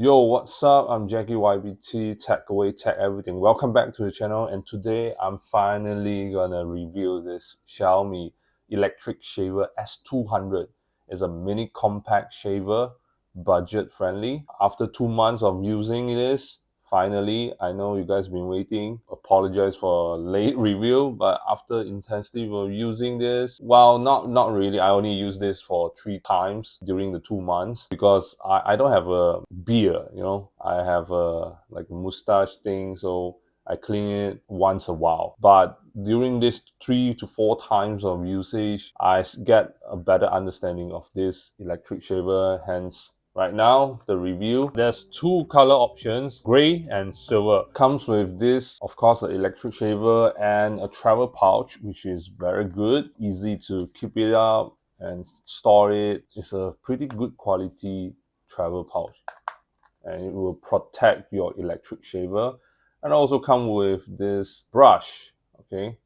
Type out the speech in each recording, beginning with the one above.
Yo, what's up? I'm Jackie YBT, Tech Away, Tech Everything. Welcome back to the channel, and today I'm finally gonna review this Xiaomi Electric Shaver S200. It's a mini compact shaver, budget friendly. After 2 months of using this, finally, I know you guys been waiting. Apologize for a late review, but after intensely using this, well, not really. I only used this for 3 times during the 2 months because I don't have a beard, I have a like a mustache thing, so I clean it once a while. But during this 3 to 4 times of usage, I get a better understanding of this electric shaver. Hence, right now, the review. There's two color options, gray and silver. Comes with this, of course, the electric shaver and a travel pouch, which is very good. Easy to keep it up and store it. It's a pretty good quality travel pouch, and it will protect your electric shaver. And also come with this brush, okay?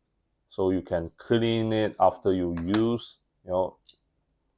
So you can clean it after you use,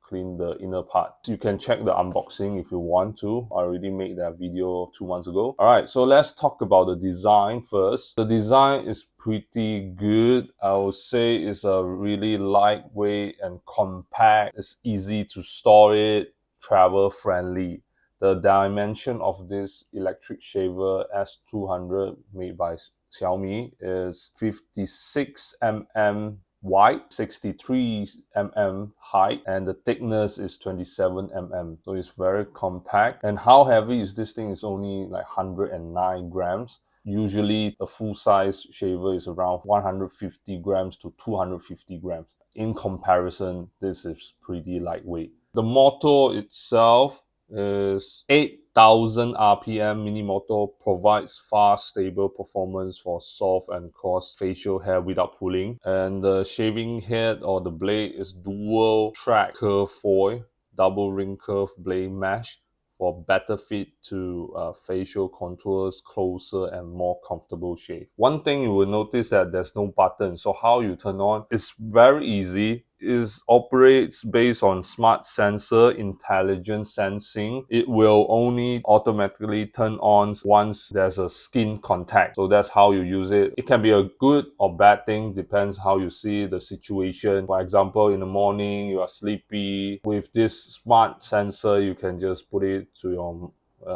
clean the inner part. You can check the unboxing if you want to. I already made that video 2 months ago. All right, so let's talk about the design first. The design is pretty good. I would say it's a really lightweight and compact. It's easy to store it, travel friendly. The dimension of this electric shaver S200 made by Xiaomi is 56 mm wide, 63 mm height, and the thickness is 27 mm. So it's very compact. And how heavy is this thing? It's only like 109 grams. Usually a full-size shaver is around 150 grams to 250 grams. In comparison, this is pretty lightweight. The motor itself is 8,000 RPM mini motor, provides fast, stable performance for soft and coarse facial hair without pulling. And the shaving head or the blade is dual track curve foil, double ring curve blade mesh for better fit to facial contours, closer and more comfortable shave. One thing you will notice that there's no button. So how you turn on, it's very easy. It operates based on smart sensor intelligent sensing. It will only automatically turn on once there's a skin contact. So that's how you use it. It can be a good or bad thing, depends how you see the situation. For example, in the morning you are sleepy, with this smart sensor you can just put it to your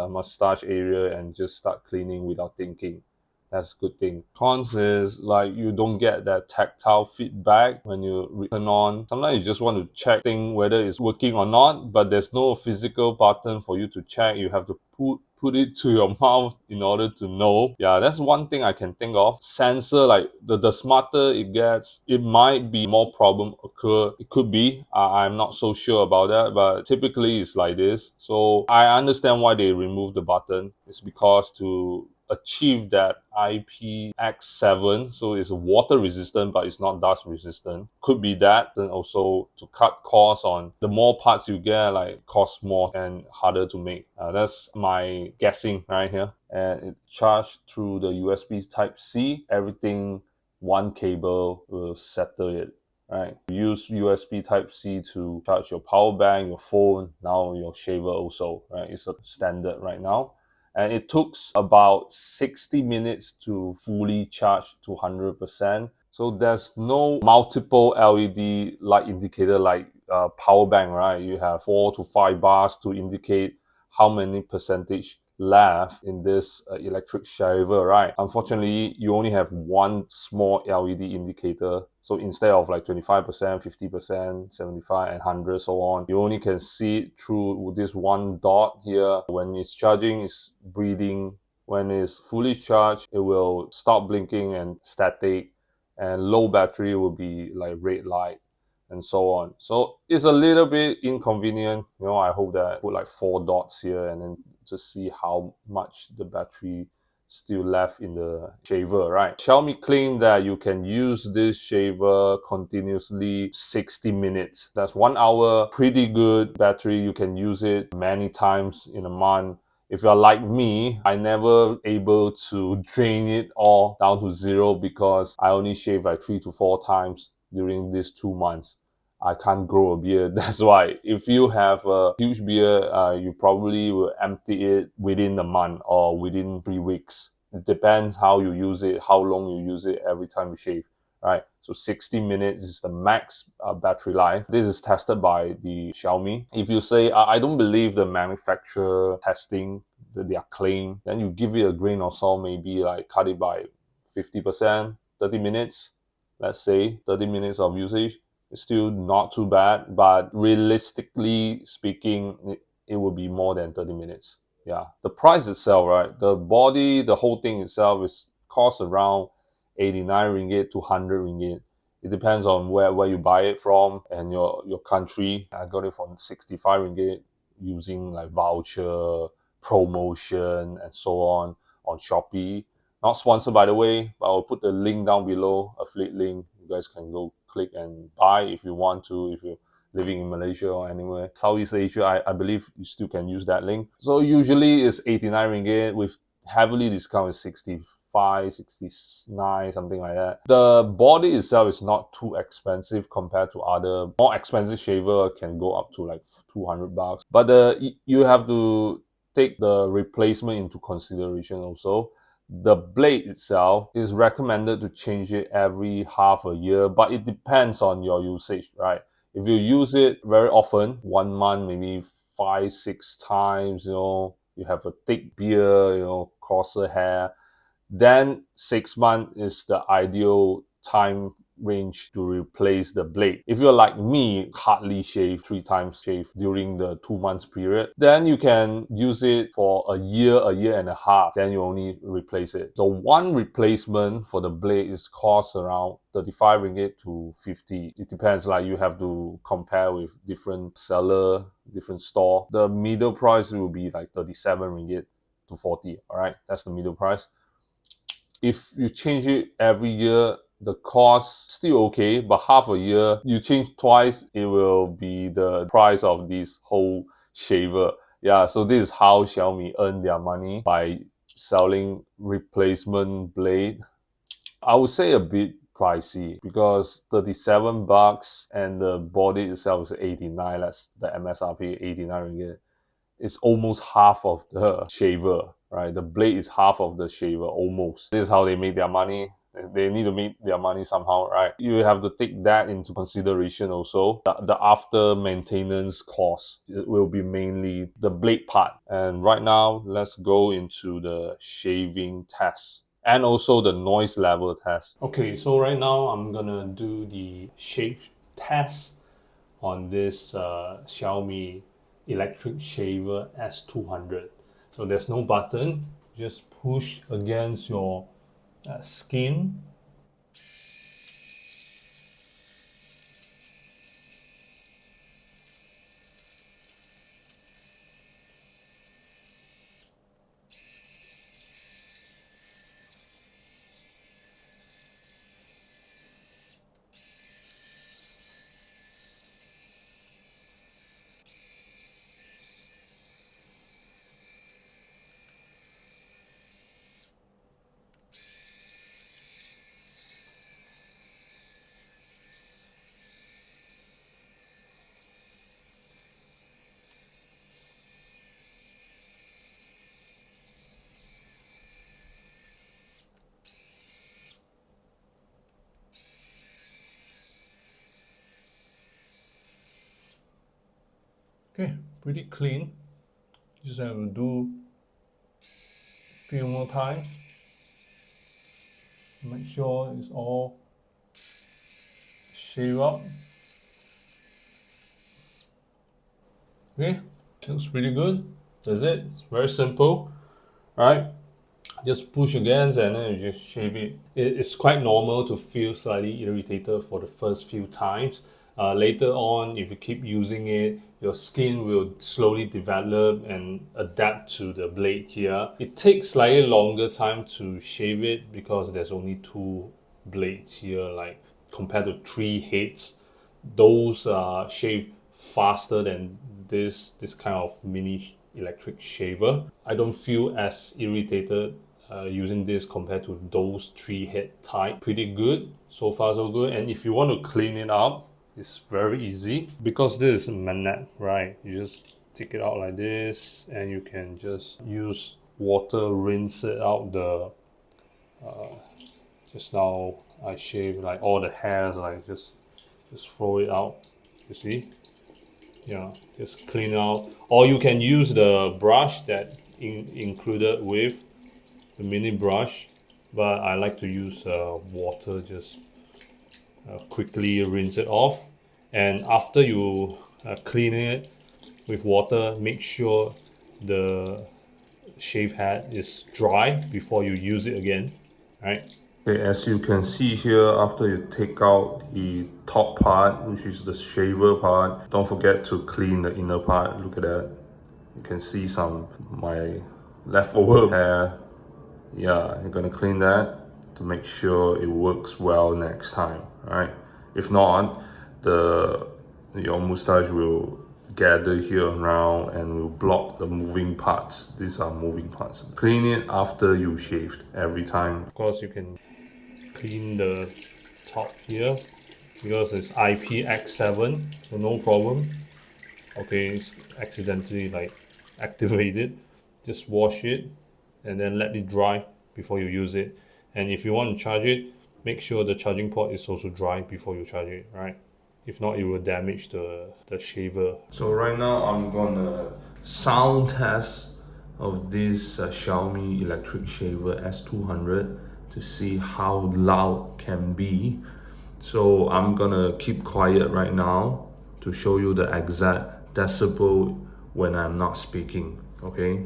mustache area and just start cleaning without thinking. That's a good thing. Cons is like you don't get that tactile feedback when you turn on. Sometimes you just want to check whether it's working or not, but there's no physical button for you to check. You have to put it to your mouth in order to know. Yeah, that's one thing I can think of. Sensor, like the smarter it gets, it might be more problem occur. It could be. I'm not so sure about that, but typically it's like this. So I understand why they removed the button. It's because to achieve that IPX7, so it's water resistant but it's not dust resistant. Could be that. Then also to cut costs on the more parts you get, like cost more and harder to make. That's my guessing right here. And it charged through the USB Type-C. Everything, one cable will settle it. Right, use USB Type-C to charge your power bank, your phone, now your shaver also. Right, it's a standard right now. And it took about 60 minutes to fully charge to 100%. So there's no multiple LED light indicator like power bank, right? You have 4 to 5 bars to indicate how many percentage left in this electric shaver, right? Unfortunately, you only have one small LED indicator. So instead of like 25%, 50%, 75 and 100, so on, you only can see it through this one dot here. When it's charging, it's breathing. When it's fully charged, it will stop blinking and static, and low battery will be like red light and so on. So it's a little bit inconvenient. I hope that I put like 4 dots here and then to see how much the battery still left in the shaver, right? Xiaomi claimed that you can use this shaver continuously 60 minutes. That's 1 hour, pretty good battery. You can use it many times in a month. If you're like me, I never able to drain it all down to zero because I only shave like 3 to 4 times during these 2 months. I can't grow a beard. That's why if you have a huge beard, you probably will empty it within a month or within 3 weeks. It depends how you use it, how long you use it every time you shave, right? So 60 minutes is the max battery life. This is tested by the Xiaomi. If you say, I don't believe the manufacturer testing, their claim, then you give it a grain of salt, maybe like cut it by 50%, 30 minutes, let's say 30 minutes of usage. It's still not too bad, but realistically speaking, it will be more than 30 minutes. Yeah. The price itself, right? The body, the whole thing itself is cost around 89 ringgit to 100 ringgit. It depends on where you buy it from and your country. I got it for 65 ringgit using like voucher, promotion, and so on Shopee. Not sponsored, by the way, but I'll put the link down below, affiliate link. You guys can go click and buy if you want to, if you're living in Malaysia or anywhere. Southeast Asia, I believe you still can use that link. So usually it's 89 ringgit with heavily discounted 65, 69, something like that. The body itself is not too expensive compared to other more expensive shaver, can go up to like 200 bucks. But you have to take the replacement into consideration also. The blade itself is recommended to change it every half a year, but it depends on your usage, right? If you use it very often, 1 month, maybe 5, 6 times, you have a thick beard, coarser hair, then 6 months is the ideal time range to replace the blade. If you're like me, hardly shave 3 times shave during the 2 months period, then you can use it for a year and a half, then you only replace it. So one replacement for the blade is cost around 35 ringgit to 50. It depends, like you have to compare with different seller, different store. The middle price will be like 37 ringgit to 40. All right, that's the middle price. If you change it every year, the cost still okay, but half a year, you change twice, it will be the price of this whole shaver. Yeah, so this is how Xiaomi earn their money, by selling replacement blade. I would say a bit pricey because 37 bucks and the body itself is 89. That's the MSRP, 89 ringgit. It's almost half of the shaver, right? The blade is half of the shaver, almost. This is how they make their money. They need to make their money somehow, right? You have to take that into consideration also. The after maintenance cost, it will be mainly the blade part. And right now, let's go into the shaving test and also the noise level test. Okay, so right now I'm gonna do the shave test on this Xiaomi Electric Shaver S200. So there's no button, just push against your skin. Okay, pretty clean. Just have to do a few more times. Make sure it's all shaved up. Okay, looks pretty good. That's it. It's very simple, right? Just push against and then you just shave it. It's quite normal to feel slightly irritated for the first few times. Later on, if you keep using it, your skin will slowly develop and adapt to the blade here. It takes slightly longer time to shave it because there's only 2 blades here, like compared to 3 heads. Those shave faster than this kind of mini electric shaver. I don't feel as irritated using this compared to those 3 head type. Pretty good, so far so good. And if you want to clean it up, It's very easy because this is a magnet, right? You just take it out like this and you can just use water, rinse it out the just now I shave like all the hairs, like just throw it out, you see. Yeah, just clean out, or you can use the brush that included with the mini brush, but I like to use water, just quickly rinse it off. And after you clean it with water, make sure the shave head is dry before you use it again, right? Okay, as you can see here, after you take out the top part, which is the shaver part, don't forget to clean the inner part. Look at that. You can see some my leftover hair. Yeah, you're gonna clean that to make sure it works well next time, right? If not, your mustache will gather here around and will block the moving parts. These are moving parts. Clean it after you shaved every time. Of course, you can clean the top here because it's IPX7, so no problem. Okay, it's accidentally like activated. Just wash it and then let it dry before you use it. And if you want to charge it, make sure the charging port is also dry before you charge it, right? If not, it will damage the shaver. So right now I'm gonna sound test of this Xiaomi Electric Shaver S200 to see how loud can be. So I'm gonna keep quiet right now to show you the exact decibel when I'm not speaking, okay?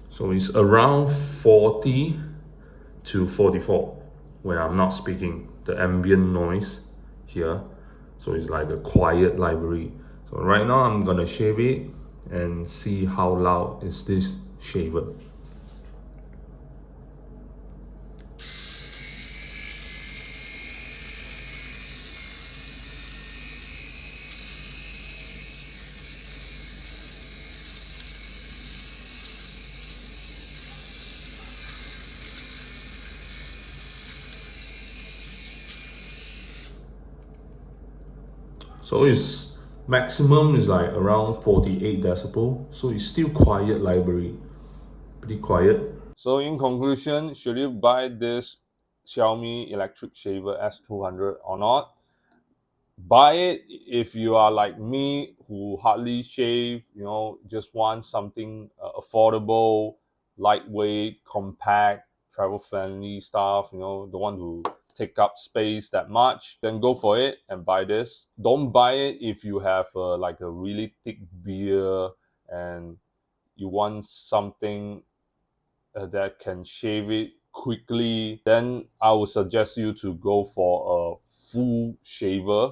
So it's around 40 to 44 when I'm not speaking, the ambient noise here. So it's like a quiet library. So right now I'm gonna shave it and see how loud is this shaver. So it's maximum is like around 48 decibel. So it's still quiet library, pretty quiet. So in conclusion, should you buy this Xiaomi Electric Shaver S200 or not? Buy it if you are like me, who hardly shave, just want something affordable, lightweight, compact, travel friendly stuff, don't want to take up space that much. Then go for it and buy this. Don't buy it if you have like a really thick beard and you want something that can shave it quickly. Then I would suggest you to go for a full shaver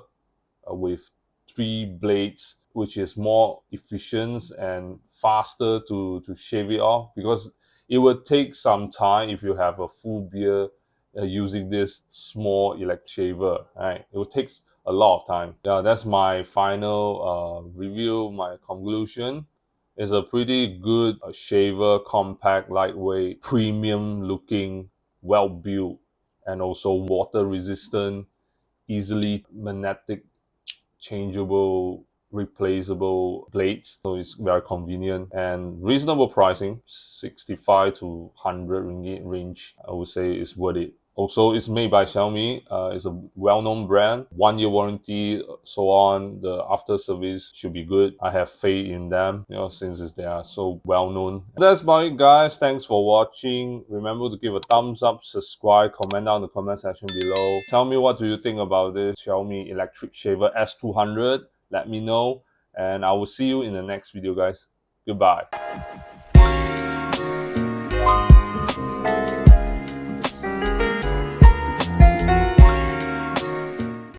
with 3 blades, which is more efficient and faster to shave it off, because it would take some time if you have a full beard using this small electric shaver, right? It would take a lot of time. Yeah, that's my final review, my conclusion. It's a pretty good shaver, compact, lightweight, premium looking, well built, and also water resistant, easily magnetic changeable, replaceable blades. So it's very convenient and reasonable pricing, 65 to 100 ringgit range. I would say it's worth it. Also, it's made by Xiaomi. It's a well-known brand. 1-year warranty, so on. The after service should be good. I have faith in them, since they are so well-known. That's about it, guys. Thanks for watching. Remember to give a thumbs up, subscribe, comment down in the comment section below. Tell me what do you think about this Xiaomi Electric Shaver S200. Let me know, and I will see you in the next video, guys. Goodbye.